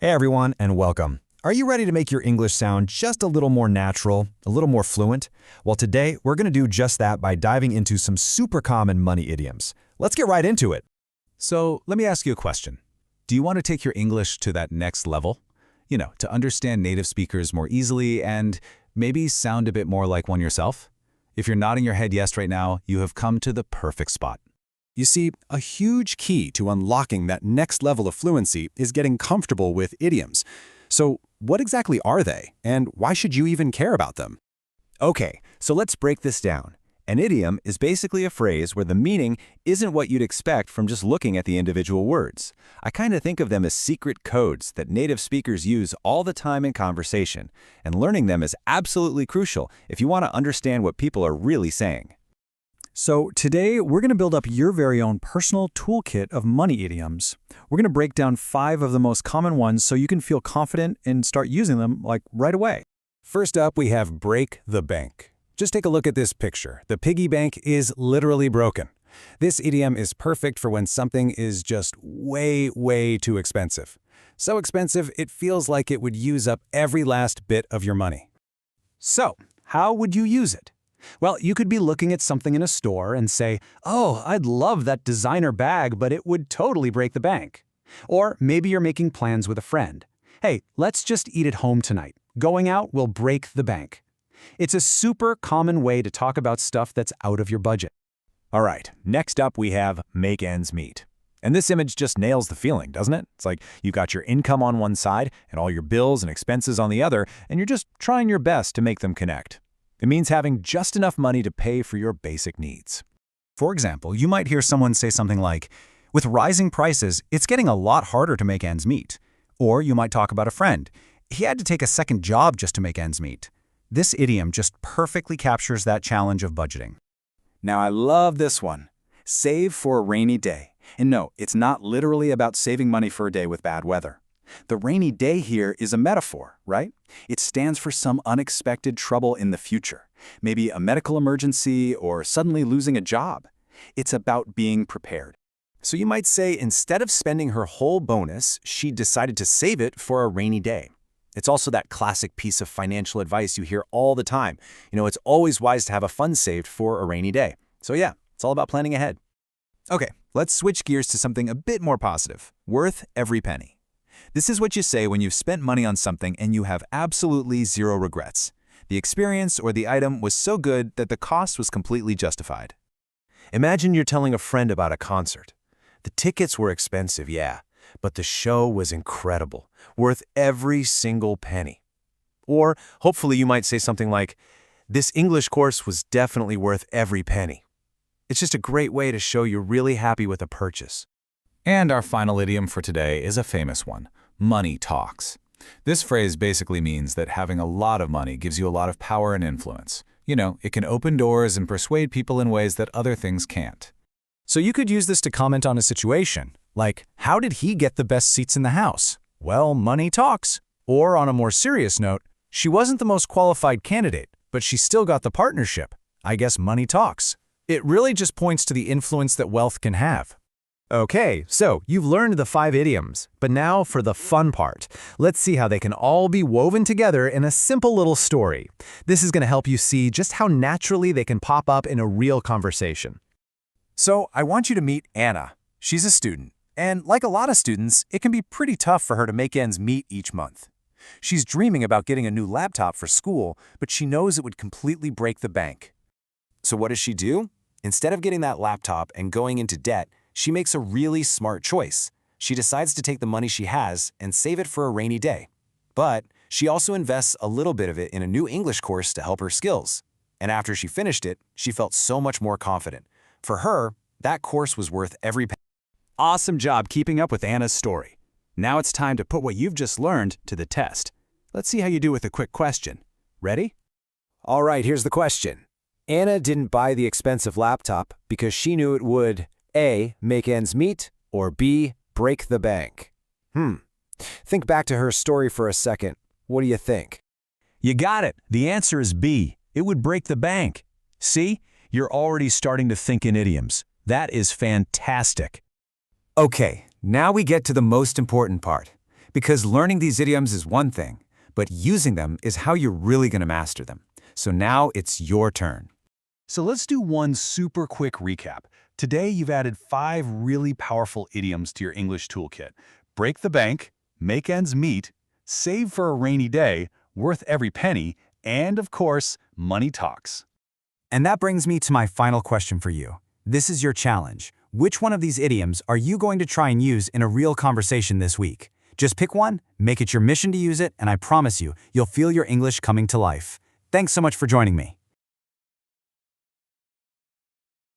Hey everyone, and welcome. Are you ready to make your English sound just a little more natural, a little more fluent? Well, today we're going to do just that by diving into some super common money idioms. Let's get right into it. So let me ask you a question. Do you want to take your English to that next level? To understand native speakers more easily and maybe sound a bit more like one yourself? If you're nodding your head yes right now, you have come to the perfect spot. You see, a huge key to unlocking that next level of fluency is getting comfortable with idioms. So what exactly are they, and why should you even care about them? Okay, so let's break this down. An idiom is basically a phrase where the meaning isn't what you'd expect from just looking at the individual words. I kind of think of them as secret codes that native speakers use all the time in conversation, and learning them is absolutely crucial if you want to understand what people are really saying. So today, we're going to build up your very own personal toolkit of money idioms. We're going to break down 5 of the most common ones so you can feel confident and start using them right away. First up, we have break the bank. Just take a look at this picture. The piggy bank is literally broken. This idiom is perfect for when something is just way too expensive. So expensive, it feels like it would use up every last bit of your money. So, how would you use it? Well, you could be looking at something in a store and say, "Oh, I'd love that designer bag, but it would totally break the bank." Or maybe you're making plans with a friend. "Hey, let's just eat at home tonight. Going out will break the bank." It's a super common way to talk about stuff that's out of your budget. All right, next up we have make ends meet. And this image just nails the feeling, doesn't it? It's like you've got your income on one side and all your bills and expenses on the other, and you're just trying your best to make them connect. It means having just enough money to pay for your basic needs. For example, you might hear someone say something like, "With rising prices, it's getting a lot harder to make ends meet." Or you might talk about a friend. "He had to take a second job just to make ends meet." This idiom just perfectly captures that challenge of budgeting. Now I love this one. Save for a rainy day. And no, it's not literally about saving money for a day with bad weather. The rainy day here is a metaphor, right? It stands for some unexpected trouble in the future, maybe a medical emergency or suddenly losing a job. It's about being prepared. So you might say instead of spending her whole bonus, she decided to save it for a rainy day. It's also that classic piece of financial advice you hear all the time. It's always wise to have a fund saved for a rainy day. So yeah, it's all about planning ahead. Okay, let's switch gears to something a bit more positive. Worth every penny. This is what you say when you've spent money on something and you have absolutely zero regrets. The experience or the item was so good that the cost was completely justified. Imagine you're telling a friend about a concert. The tickets were expensive, yeah, but the show was incredible, worth every single penny. Or hopefully you might say something like, "This English course was definitely worth every penny." It's just a great way to show you're really happy with a purchase. And our final idiom for today is a famous one, money talks. This phrase basically means that having a lot of money gives you a lot of power and influence. It can open doors and persuade people in ways that other things can't. So you could use this to comment on a situation, like, "How did he get the best seats in the house?" Well, money talks. Or on a more serious note, "She wasn't the most qualified candidate, but she still got the partnership. I guess money talks." It really just points to the influence that wealth can have. Okay, so you've learned the 5 idioms, but now for the fun part. Let's see how they can all be woven together in a simple little story. This is going to help you see just how naturally they can pop up in a real conversation. So I want you to meet Anna. She's a student, and like a lot of students, it can be pretty tough for her to make ends meet each month. She's dreaming about getting a new laptop for school, but she knows it would completely break the bank. So what does she do? Instead of getting that laptop and going into debt, she makes a really smart choice. She decides to take the money she has and save it for a rainy day. But she also invests a little bit of it in a new English course to help her skills. And after she finished it, she felt so much more confident. For her, that course was worth every penny. Awesome job keeping up with Anna's story. Now it's time to put what you've just learned to the test. Let's see how you do with a quick question. Ready? All right, here's the question. Anna didn't buy the expensive laptop because she knew it would A, make ends meet, or B, break the bank. Think back to her story for a second. What do you think? You got it. The answer is B. It would break the bank. See? You're already starting to think in idioms. That is fantastic. Okay, now we get to the most important part. Because learning these idioms is one thing, but using them is how you're really going to master them. So now it's your turn. So let's do one super quick recap. Today, you've added 5 really powerful idioms to your English toolkit. Break the bank, make ends meet, save for a rainy day, worth every penny, and, of course, money talks. And that brings me to my final question for you. This is your challenge. Which one of these idioms are you going to try and use in a real conversation this week? Just pick one, make it your mission to use it, and I promise you, you'll feel your English coming to life. Thanks so much for joining me.